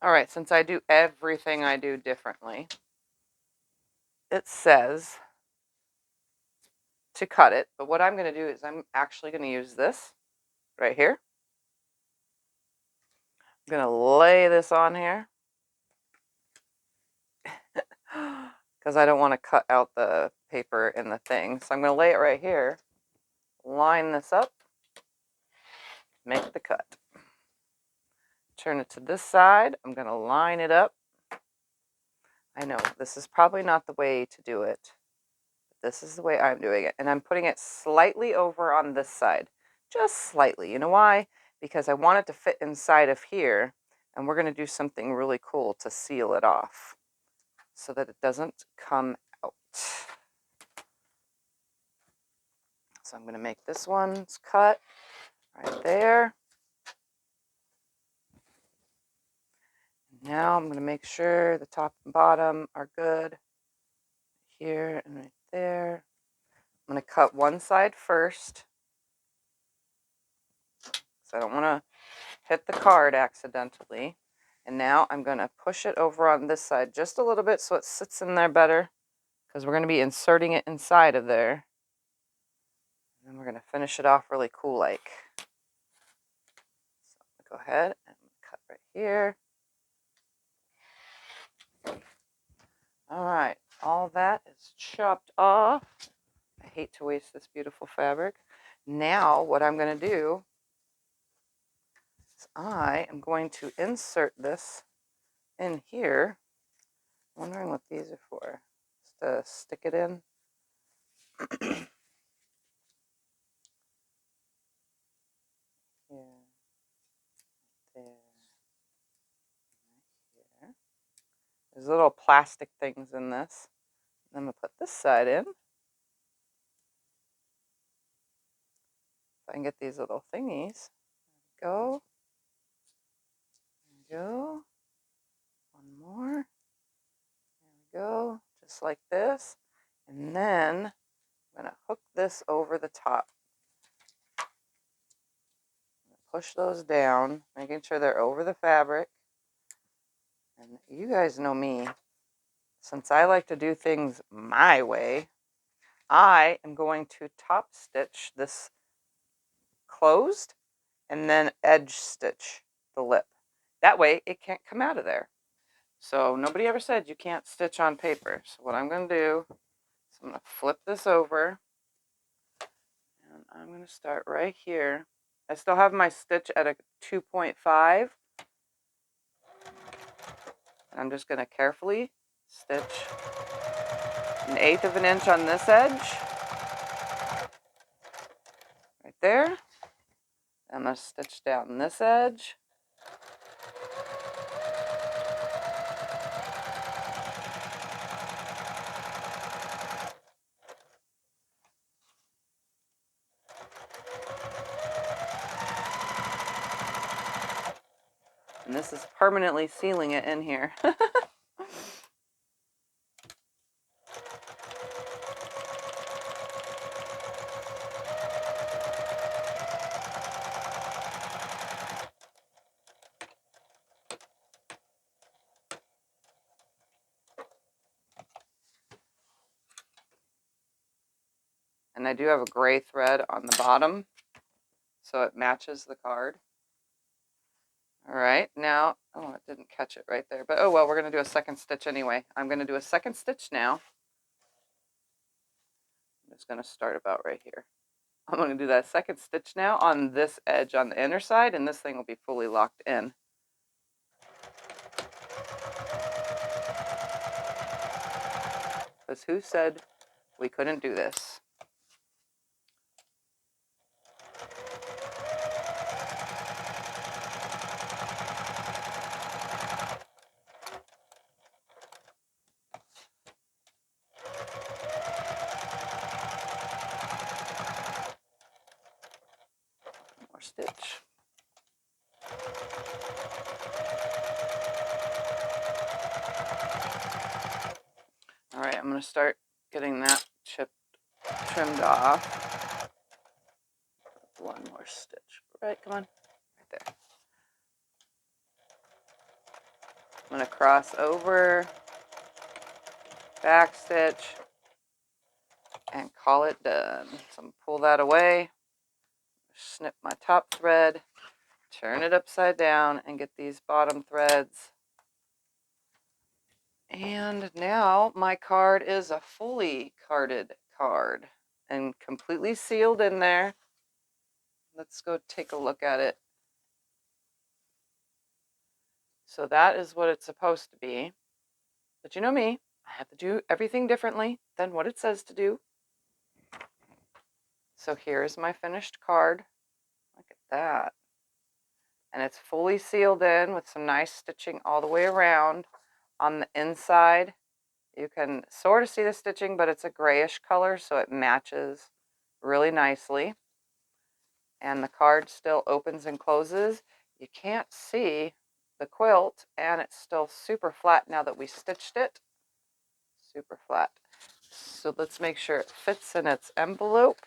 All right, since I do everything I do differently, it says to cut it, but what I'm going to do is I'm actually going to use this right here. I'm going to lay this on here because I don't want to cut out the paper in the thing. So I'm going to lay it right here, line this up, make the cut. Turn it to this side. I'm going to line it up. I know this is probably not the way to do it. This is the way I'm doing it. And I'm putting it slightly over on this side. Just slightly. You know why? Because I want it to fit inside of here. And we're going to do something really cool to seal it off so that it doesn't come out. So I'm going to make this one's cut right there. Now I'm going to make sure the top and bottom are good. Here and right there. I'm going to cut one side first, so I don't want to hit the card accidentally. And now I'm going to push it over on this side just a little bit so it sits in there better, because we're going to be inserting it inside of there. And then we're going to finish it off really cool like. So go ahead and cut right here. All right, all that is chopped off. I hate to waste this beautiful fabric. Now what I'm going to do is I am going to insert this in here. Wondering what these are for. Just to stick it in. Here, there, right here. There's little plastic things in this. I'm going to put this side in. If I can get these little thingies. There we go. There we go. One more. There we go. Just like this. And then I'm going to hook this over the top. Push those down, making sure they're over the fabric. And you guys know me. Since I like to do things my way, I am going to top stitch this closed and then edge stitch the lip. That way it can't come out of there. So nobody ever said you can't stitch on paper. So what I'm going to do is I'm going to flip this over and I'm going to start right here. I still have my stitch at a 2.5. I'm just going to carefully stitch 1/8 of an inch on this edge. Right there. I'm going to stitch down this edge. And this is permanently sealing it in here. And I do have a gray thread on the bottom, so it matches the card. All right, now, oh, it didn't catch it right there, but oh well, we're going to do a second stitch anyway. I'm going to do a second stitch now. I'm just going to start about right here. I'm going to do that second stitch now on this edge on the inner side, and this thing will be fully locked in. Because who said we couldn't do this? More stitch. All right, I'm going to start getting that chip trimmed off. One more stitch. Right, come on. Right there. I'm going to cross over, back stitch, and call it done. So I'm going to pull that away, snip my top thread, turn it upside down, and get these bottom threads. And now my card is a fully carded card and completely sealed in there. Let's go take a look at it. So that is what it's supposed to be. But you know me, I have to do everything differently than what it says to do. So here's my finished card. Look at that. And it's fully sealed in with some nice stitching all the way around. On the inside, you can sort of see the stitching, but it's a grayish color, so it matches really nicely. And the card still opens and closes. You can't see the quilt, and it's still super flat now that we stitched it. Super flat. So let's make sure it fits in its envelope.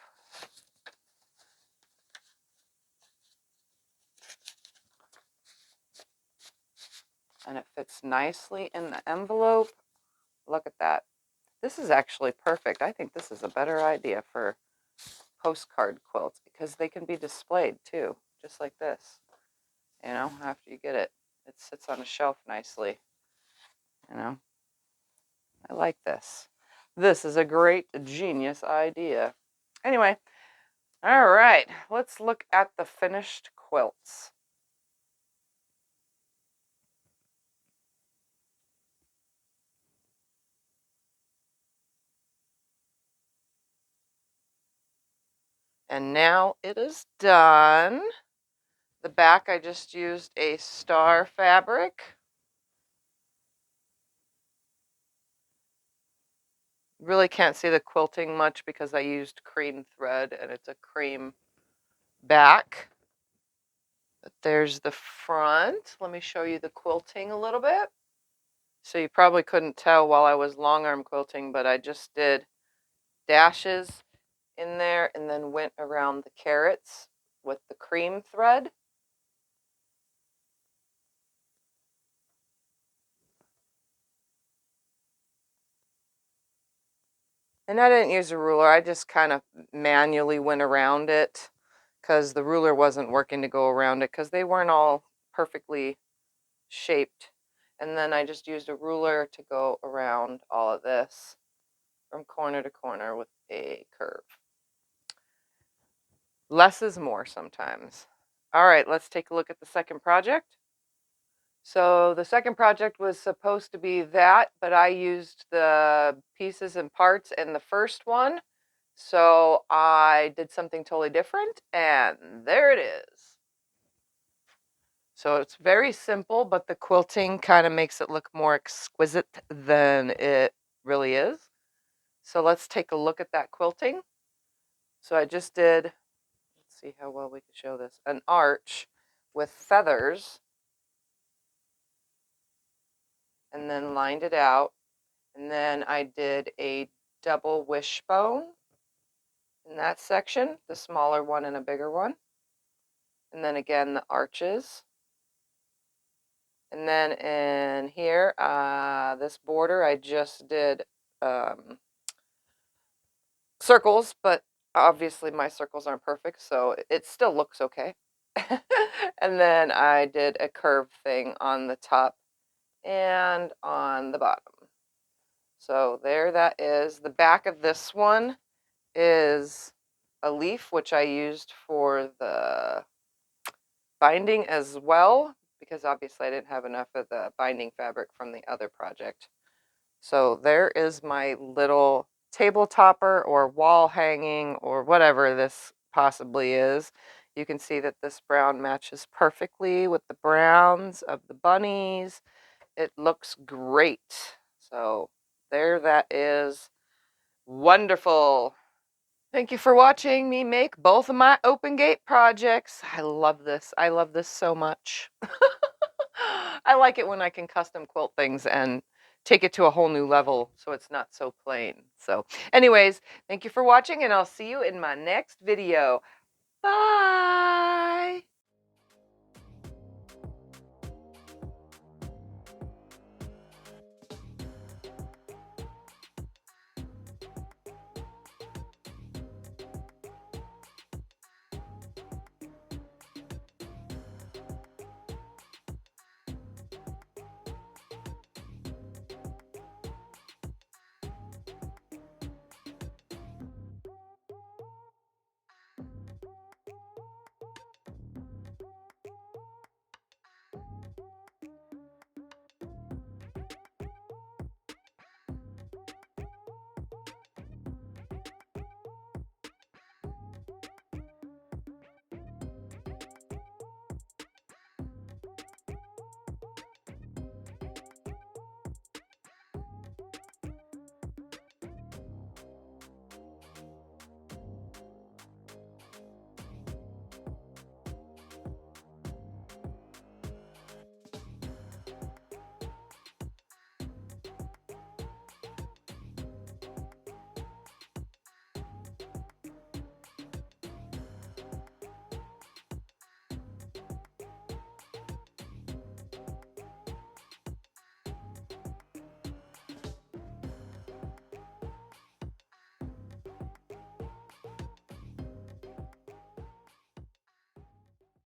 And it fits nicely in the envelope. Look at that. This is actually perfect. I think this is a better idea for postcard quilts because they can be displayed too, just like this. You know, after you get it, it sits on a shelf nicely. You know, I like this. This is a great, genius idea. Anyway, all right, let's look at the finished quilts. And now it is done. The back, I just used a star fabric. Really can't see the quilting much because I used cream thread and it's a cream back. But there's the front. Let me show you the quilting a little bit. So you probably couldn't tell while I was long arm quilting, but I just did dashes in there and then went around the carrots with the cream thread. And I didn't use a ruler. I just kind of manually went around it because the ruler wasn't working to go around it because they weren't all perfectly shaped. And then I just used a ruler to go around all of this from corner to corner with a curve. Less is more sometimes. All right, let's take a look at the second project. So the second project was supposed to be that, but I used the pieces and parts in the first one. So I did something totally different, and there it is. So it's very simple, but the quilting kind of makes it look more exquisite than it really is. So let's take a look at that quilting. So I just did, let's see how well we can show this, an arch with feathers, and then lined it out. And then I did a double wishbone in that section, the smaller one and a bigger one. And then again, the arches. And then in here, this border, I just did circles, but obviously my circles aren't perfect, so it still looks okay. And then I did a curve thing on the top and on the bottom. So there that is. The back of this one is a leaf, which I used for the binding as well, because obviously I didn't have enough of the binding fabric from the other project. So there is my little table topper or wall hanging or whatever this possibly is. You can see that this brown matches perfectly with the browns of the bunnies. It looks great. So there that is. Wonderful. Thank you for watching me make both of my Open Gate projects. I love this. I love this so much. I like it when I can custom quilt things and take it to a whole new level so it's not so plain. So anyways, thank you for watching, and I'll see you in my next video. Bye.